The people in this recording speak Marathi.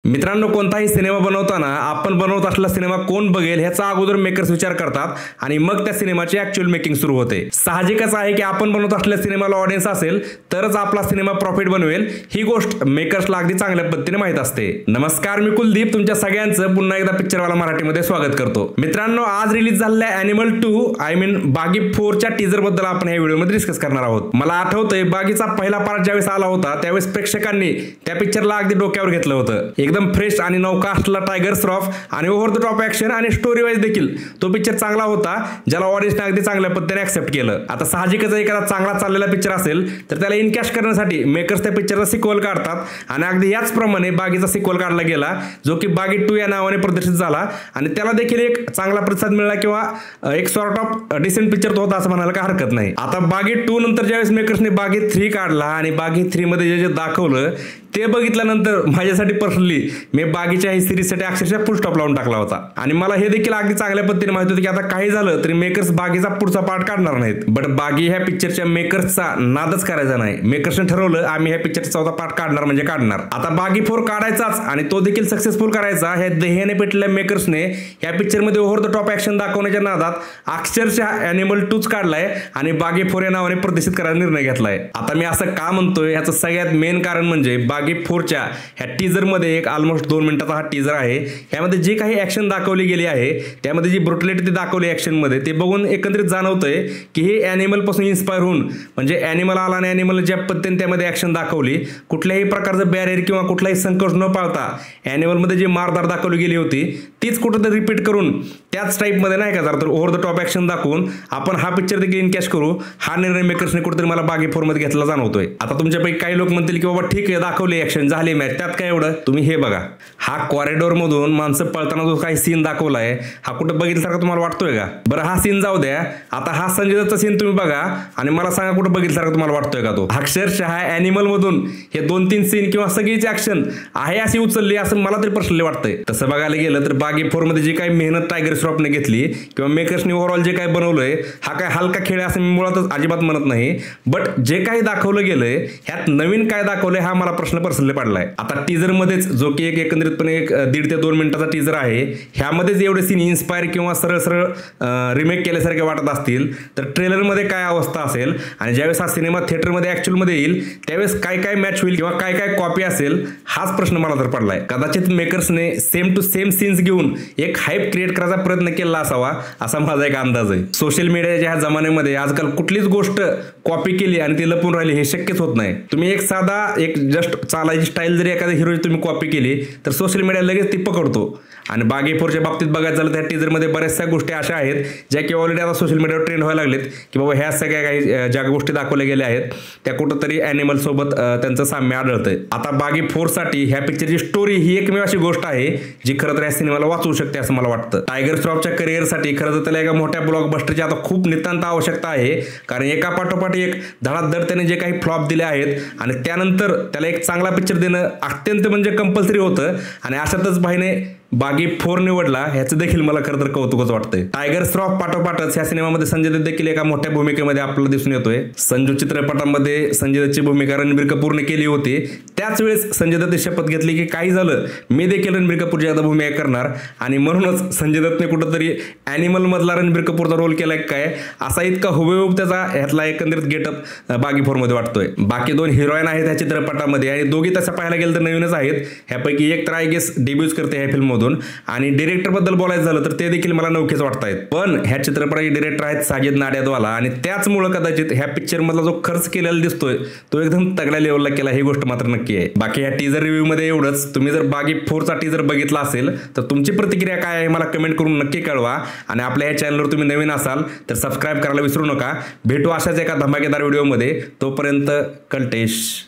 मित्रांनो, कोणताही सिनेमा बनवताना आपण बनवत असलेला सिनेमा कोण बघेल ह्याचा अगोदर मेकर्स विचार करतात आणि मग त्या सिनेमाची ऍक्च्युअल मेकिंग सुरू होते। साहजिकच आहे की आपण बनवत असलेल्या सिनेमाला ऑडियन्स असेल तरच आपला सिनेमा प्रॉफिट बनवेल, ही गोष्ट मेकर्सला अगदी चांगल्या पद्धतीने माहित असते। नमस्कार, मी कुलदीप तुमच्या सगळ्यांचं पुन्हा एकदा पिक्चरवाला मराठीमध्ये स्वागत करतो। मित्रांनो, आज रिलीज झालेल्या ॲनिमल 2 आय मीन बागी 4 च्या टीजर बद्दल आपण या व्हिडिओमध्ये डिस्कस करणार आहोत। मला आठवतंय बागीचा पहिला पार्ट ज्यावेळेस आला होता त्यावेळेस प्रेक्षकांनी त्या पिक्चरला अगदी डोक्यावर घेतलं होतं। एकदम फ्रेश आणि नौका असलेला टायगर श्रॉफ आणि ओव्हर द टॉप ऍक्शन आणि स्टोरी वाईज देखील तो पिक्चर चांगला होता, ज्याला ऑडियन्सने अगदी चांगल्या पद्धतीने ऍक्सेप्ट केलं। आता साहजिकच एखादा चांगला चाललेला पिक्चर असेल तर त्याला इनकॅश करण्यासाठी मेकर्स त्या पिक्चरचा सिक्वल काढतात आणि अगदी याचप्रमाणे बागीचा सिक्वल काढला गेला, जो की बागी 2 या नावाने प्रदर्शित झाला आणि त्याला देखील एक चांगला प्रतिसाद मिळाला किंवा एक सॉर्ट ऑफ डिसेंट पिक्चर होता असं म्हणायला काय हरकत नाही। आता बागी 2 नंतर ज्यावेळेस मेकर्सने बागी 3 काढला आणि बागी 3 मध्ये जे दाखवलं ते बघितल्यानंतर माझ्यासाठी पर्सनली मी बागीच्या ही सिरीजसाठी अक्षरशः फुल स्टॉप लावून टाकला होता आणि मला हे देखील अगदी चांगल्या पद्धतीने माहिती होतं की आता काही झालं तरी मेकर्स बागीचा पुढचा पार्ट काढणार नाहीत। बट बागी ह्या पिक्चरच्या मेकर्सचा नादच करायचा नाही। मेकर्सने ठरवलं आम्ही ह्या पिक्चरचा चौथा पार्ट काढणार म्हणजे काढणार। आता बागी 4 काढायचाच आणि तो देखील सक्सेसफुल करायचा। हे ध्येयाने पेटलेल्या मेकर्सने ह्या पिक्चरमध्ये ओव्हर द टॉप ऍक्शन दाखवण्याच्या नादात अक्षरशः ॲनिमल 2 काढलाय आणि बागी 4 या नावाने प्रदर्शित करायचा निर्णय घेतलाय। आता मी असं का म्हणतोय याचं सगळ्यात मेन कारण म्हणजे बागी 4 च्या ह्या टीजर मध्ये एक ऑलमोस्ट 2 मिनिटाचा हा टीजर आहे। यामध्ये जे काही ऍक्शन दाखवली गेली आहे त्यामध्ये जी ब्रुटॅलिटी दाखवली ऍक्शन मध्ये ते बघून एकंदरीत जाणवतंय की हे ॲनिमल पासून इन्स्पायर होऊन म्हणजे ॲनिमल आला आणि ॲनिमल ज्या पद्धतीने त्यामध्ये ऍक्शन दाखवली, कुठल्याही प्रकारचं बॅरियर किंवा कुठलाही संकोच न पाळता ॲनिमल मध्ये जी मारदार दाखवली गेली होती तीच कुठेतरी रिपीट करून त्याच टाइप मध्ये नाही का जर ओव्हर द टॉप ऍक्शन दाखवून आपण हा पिक्चर देखील इनकॅश करू, हा निर्णय मेकर्सने कुठेतरी मला बागी 4 मध्ये घेतला जाणवतोय। आता तुमच्यापैकी काही लोक म्हणतील की बाबा ठीक आहे दाखवली ऍक्शन झाली मॅच, त्यात काय एवढं। तुम्ही हे बघा, हा कॉरिडॉर मधून माणसं पळताना जो काही सीन दाखवलाय हा कुठं बघितल्यासारखं तुम्हाला वाटतोय का? बरं हा सीन जाऊ द्या, आता हा संजय दत्तचा सीन तुम्ही बघा आणि मला सांगा कुठं बघितल्यासारखं तुम्हाला वाटतोय का? तो अक्षरशः ॲनिमल मधून हे 2-3 सीन किंवा सगळीच ऍक्शन आहे अशी उचलली असं मला तरी पर्सनली वाटतंय। तसं बघायला गेलं तर बागी 4 मध्ये जी काही मेहनत टायगर श्रॉफने घेतली किंवा मेकर्सने ओव्हरऑल जे काही बनवलंय हा काय हलका खेळ असं मी मुळातच अजिबात म्हणत नाही। बट जे काही दाखवलं गेलंय ह्यात नवीन काय दाखवलंय हा मला प्रश्न पर्सनली पडलाय। आता टीजर मध्येच जो की एकंदरीतपणे 1.5 ते 2 मिनिटाचा टीजर आहे, ह्यामध्येच एवढे सीन इन्स्पायर किंवा सरळ रिमेक केल्यासारखे वाटत असतील तर ट्रेलर मध्ये काय अवस्था असेल आणि ज्यावेळेस हा सिनेमा थिएटर मध्ये ऍक्च्युअल मध्ये येईल त्यावेळेस काय काय मॅच होईल किंवा काय काय कॉपी असेल हाच प्रश्न मला तर पडलाय। कदाचित मेकर्सने सेम टू सेम सीन्स घेऊन एक हाईप क्रिएट करायचा प्रयत्न केला असावा असा माझा एक अंदाज आहे। सोशल मीडियाच्या ह्या जमान्यामध्ये आजकाल कुठलीच गोष्ट कॉपी केली आणि ती लपून राहिली हे शक्यच होत नाही। तुम्ही एक साधा एक जस्ट चालायची स्टाईल जरी एखाद्या हिरोची तुम्ही कॉपी केली तर सोशल मीडिया लगेच ती पकडतो आणि बागी 4च्या बाबतीत बघायचं झालं त्या टीजर मध्ये बऱ्याचशा गोष्टी अशा आहेत ज्या की ऑलरेडी आता सोशल मीडियावर ट्रेंड व्हायला लागलेत की बाबा ह्या सगळ्या काही ज्या गोष्टी दाखवल्या गेल्या आहेत त्या कुठंतरी ॲनिमल सोबत त्यांचं साम्य आढळतंय। आता बागी 4 साठी ह्या पिक्चरची स्टोरी ही एकमेव अशी गोष्ट आहे जी खरं तर या सिनेमाला वाचवू शकते असं मला वाटतं। टायगर श्रॉफच्या करिअरसाठी खरं तर त्याला एका मोठ्या ब्लॉकबस्टरची आता खूप नितांत आवश्यकता आहे, कारण एका पाठोपाठ एक धडाधड त्याने जे काही फ्लॉप दिले आहेत आणि त्यानंतर त्याला एक चांगला पिक्चर देणं अत्यंत म्हणजे कंपल्सरी होतं आणि अशातच भाईने बागी 4 निवडला ह्याचं देखील मला खरं तर कौतुकच वाटतंय। टायगर श्रॉफ पाठोपाठच ह्या सिनेमामध्ये संजय दत्त देखील एका मोठ्या भूमिकेमध्ये आपल्याला दिसून येतोय। संजू चित्रपटामध्ये संजय दत्तची भूमिका रणबीर कपूरने केली होती, त्याच वेळेस संजय दत्त शपथ घेतली की काही झालं मी देखील रणबीर कपूरची आता भूमिका करणार आणि म्हणूनच संजय दत्तने कुठंतरी ॲनिमल मधला रणबीर कपूरचा रोल केलाय काय असा इतका हुबेहूब त्याचा ह्यातला एकंदरीत गेटअप बागी 4 मध्ये वाटतोय। बाकी 2 हिरोईन आहेत ह्या चित्रपटामध्ये आणि दोघी तसं पाहायला गेलं तर नवीनच आहेत। ह्यापैकी एक तर आय गेस डेब्यूज करते ह्या फिल्म आणि डिरेक्टर बद्दल बोलायचं झालं तर ते देखील मला नवखेच वाटतायत। पण ह्या चित्रपटाचे डिरेक्टर आहेत साजिद नाडियाडवाला आणि त्याचमुळे कदाचित ह्या पिक्चर मधला जो खर्च केलेला दिसतोय तो एकदम तगड्या लेवलला केला ही गोष्ट मात्र नक्की आहे। बाकी ह्या टीजर रिव्ह्यू मध्ये एवढंच। तुम्ही जर बागी 4 चा टीजर बघितला असेल तर तुमची प्रतिक्रिया काय आहे मला कमेंट करून नक्की कळवा आणि आपल्या या चॅनलवर तुम्ही नवीन असाल तर सबस्क्राईब करायला विसरू नका। भेटू अशाच एका धमाकेदार व्हिडिओमध्ये, तोपर्यंत कल्टेश।